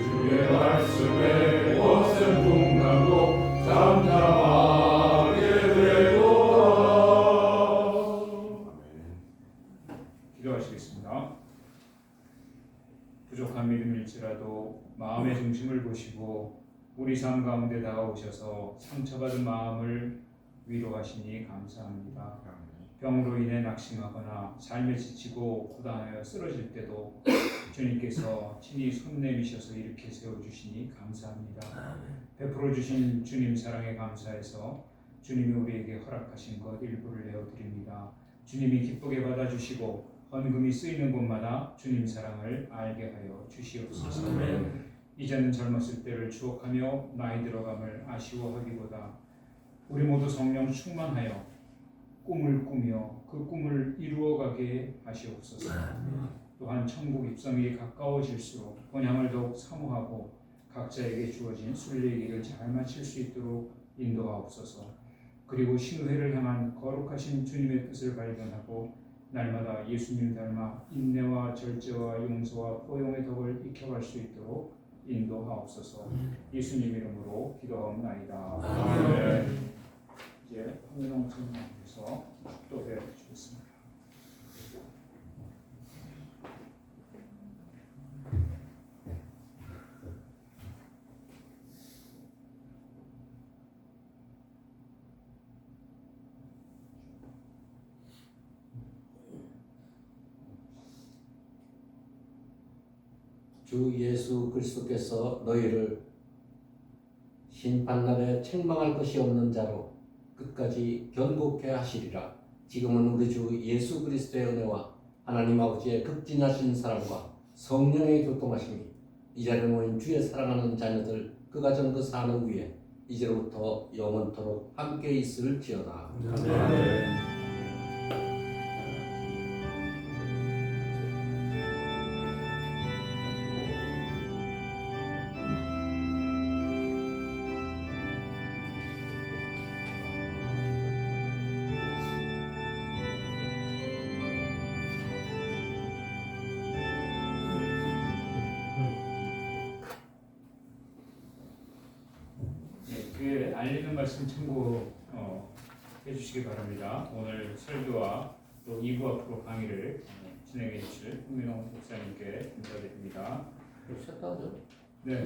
주의 말씀에 거센 풍랑도 잠잠하게 되도다. 기도하시겠습니다. 부족한 믿음일지라도 마음의 중심을 보시고 우리 삶 가운데 다가오셔서 상처받은 마음을 위로하시니 감사합니다. 병으로 인해 낙심하거나 삶에 지치고 고단하여 쓰러질 때도 주님께서 친히 손 내미셔서 일으켜 세워주시니 감사합니다. 베풀어 주신 주님 사랑에 감사해서 주님이 우리에게 허락하신 것 일부를 내어드립니다. 주님이 기쁘게 받아주시고 헌금이 쓰이는 곳마다 주님 사랑을 알게 하여 주시옵소서. 이제는 젊었을 때를 추억하며 나이 들어감을 아쉬워하기보다 우리 모두 성령 충만하여 꿈을 꾸며 그 꿈을 이루어가게 하시옵소서. 또한 천국 입성이 가까워질수록 본향을 더욱 사모하고 각자에게 주어진 순례의 길을 잘 마칠 수 있도록 인도하옵소서. 그리고 신회를 향한 거룩하신 주님의 뜻을 발견하고 날마다 예수님 닮아 인내와 절제와 용서와 포용의 덕을 익혀갈 수 있도록 인도하옵소서. 예수님 이름으로 기도하옵나이다. 아멘. 이제 황민홍 선생님께서 축도해 주겠습니다. 주 예수 그리스도께서 너희를 심판날에 책망할 것이 없는 자로 끝까지 견고케 하시리라. 지금은 우리 주 예수 그리스도의 은혜와 하나님 아버지의 극진하신 사랑과 성령의 교통하심이 이 자리에 모인 주의 사랑하는 자녀들 그 가정 그 사는 위에 이제로부터 영원토록 함께 있을지어다. 아멘. 그 알리는 말씀 참고 해주시기 바랍니다. 오늘 설교와 또 2부 앞으로 강의를 진행해 주실 홍민홍 목사님께 감사드립니다. 쉬었다 하죠? 네,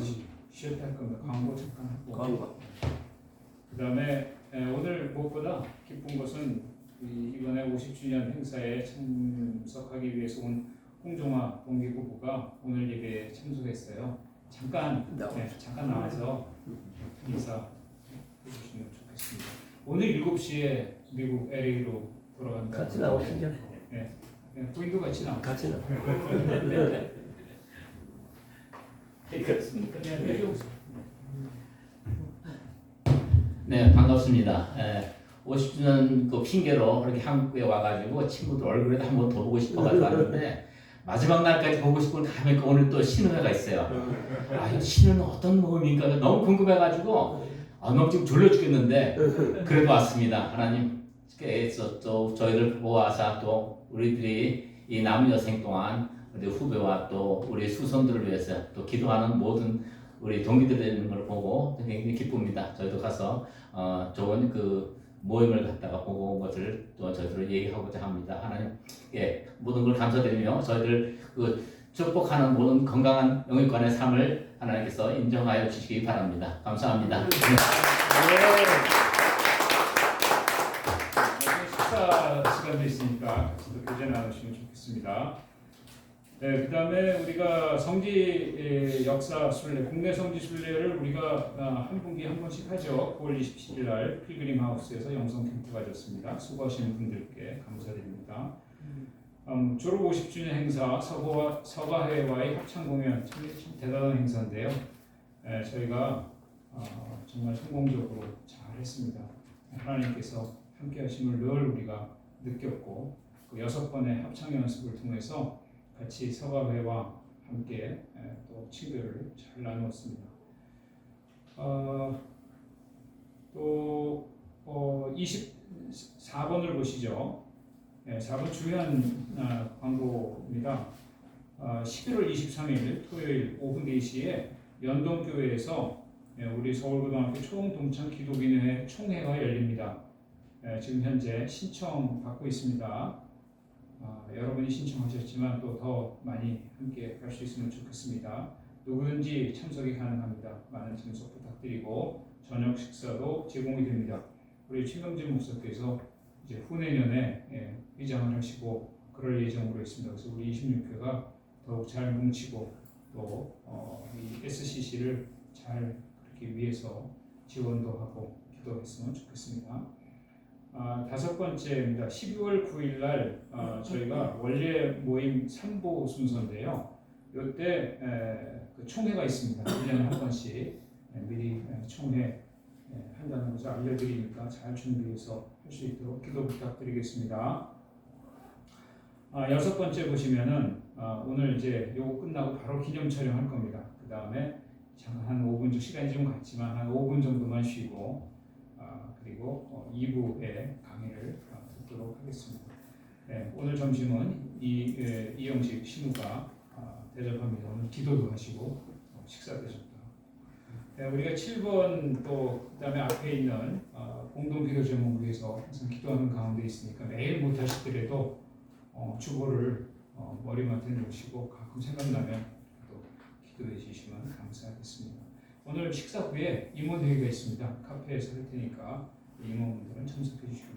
쉬었다 할 겁니다. 광고 잠깐 하고. 광고. 그 다음에 오늘 무엇보다 기쁜 것은 이번에 50주년 행사에 참석하기 위해서 온 홍종화 동기부부가 오늘 예배에 참석했어요. 잠깐 나와서 인사 해주시면 좋겠습니다. 오늘 7시에 미국 LA로 돌아간다. 같이 나오시죠. 네, 부인도 같이 나와. 같이 나오. 그렇습니까? 네, 반갑습니다. 50주년 그 핑계로 그렇게 한국에 와가지고 친구들 얼굴에도 한번 더 보고 싶어가지고 왔는데 마지막 날까지 보고 싶고 가니까 오늘 또 신우회가 있어요. 이 신우는 어떤 모임인가 너무 궁금해가지고 너무 지금 졸려 죽겠는데 그래도 왔습니다. 하나님께서 또 저희를 모아서 또 우리들이 이 남은 여생 동안 우리 후배와 또 우리 수선들을 위해서 또 기도하는 모든 우리 동기들 되는 걸 보고 굉장히 기쁩니다. 저희도 가서 좋은 그 모임을 갖다가 보고 온 것을 또 저희들 얘기하고자 합니다. 하나님께 모든 걸 감사드리며 저희들 그 축복하는 모든 건강한 영육간의 삶을 하나님께서 인정하여 주시기 바랍니다. 감사합니다. 식사 시간도 있으니까 같이 또 교제 나누시면 좋겠습니다. 네, 그 다음에 우리가 성지 역사 순례, 국내 성지 순례를 우리가 한 분기 한 번씩 하죠. 9월 27일 날 필그림 하우스에서 영성 캠프 가졌습니다. 수고하시는 분들께 감사드립니다. 졸업 50주년 행사 서가회와의 합창 공연 참 대단한 행사인데요. 저희가 정말 성공적으로 잘 했습니다. 하나님께서 함께 하심을 늘 우리가 느꼈고 그 6번의 합창 연습을 통해서 같이 서가회와 함께 또 친교를 잘 나누었습니다. 또 24번을 보시죠. 4번 중요한 광고입니다. 11월 23일 토요일 오후 4시에 연동교회에서 우리 서울고등학교 초동동창 기독인회 총회가 열립니다. 지금 현재 신청 받고 있습니다. 여러분이 신청하셨지만 또 더 많이 함께 할 수 있으면 좋겠습니다. 누구든지 참석이 가능합니다. 많은 참석 부탁드리고 저녁 식사도 제공이 됩니다. 우리 최경진 목사께서 이제 후내년에 위장을 하시고 그럴 예정으로 있습니다. 그래서 우리 26회가 더욱 잘 뭉치고 또 이 SCC를 잘 그렇게 위해서 지원도 하고 기도했으면 좋겠습니다. 5번째입니다. 12월 9일 날 저희가 원래 모임 3보 순서인데요. 이때 그 총회가 있습니다. 1년에 한 번씩 미리 총회 한다는 것을 알려드리니까 잘 준비해서 할 수 있도록 기도 부탁드리겠습니다. 6번째 보시면은 오늘 이제 요거 끝나고 바로 기념 촬영할 겁니다. 그 다음에 잠깐 한 5분 정도 시간이 좀 갔지만 한 5분 정도만 쉬고 그리고 2부의 강의를 듣도록 하겠습니다. 오늘 점심은 이영식 신우가 대접합니다. 오늘 기도도 하시고 식사도 하셨다. 우리가 7번 또 그다음에 앞에 있는 공동기도 제목에서 항상 기도하는 가운데 있으니까 매일 못하시더라도 주보를 머리맡에 놓으시고 가끔 생각나면 또 기도해 주시면 감사하겠습니다. 오늘 식사 후에 임원회의가 있습니다. 카페에서 할 테니까 임원분들은 참석해 주시기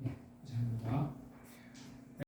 바랍니다. 감사합니다.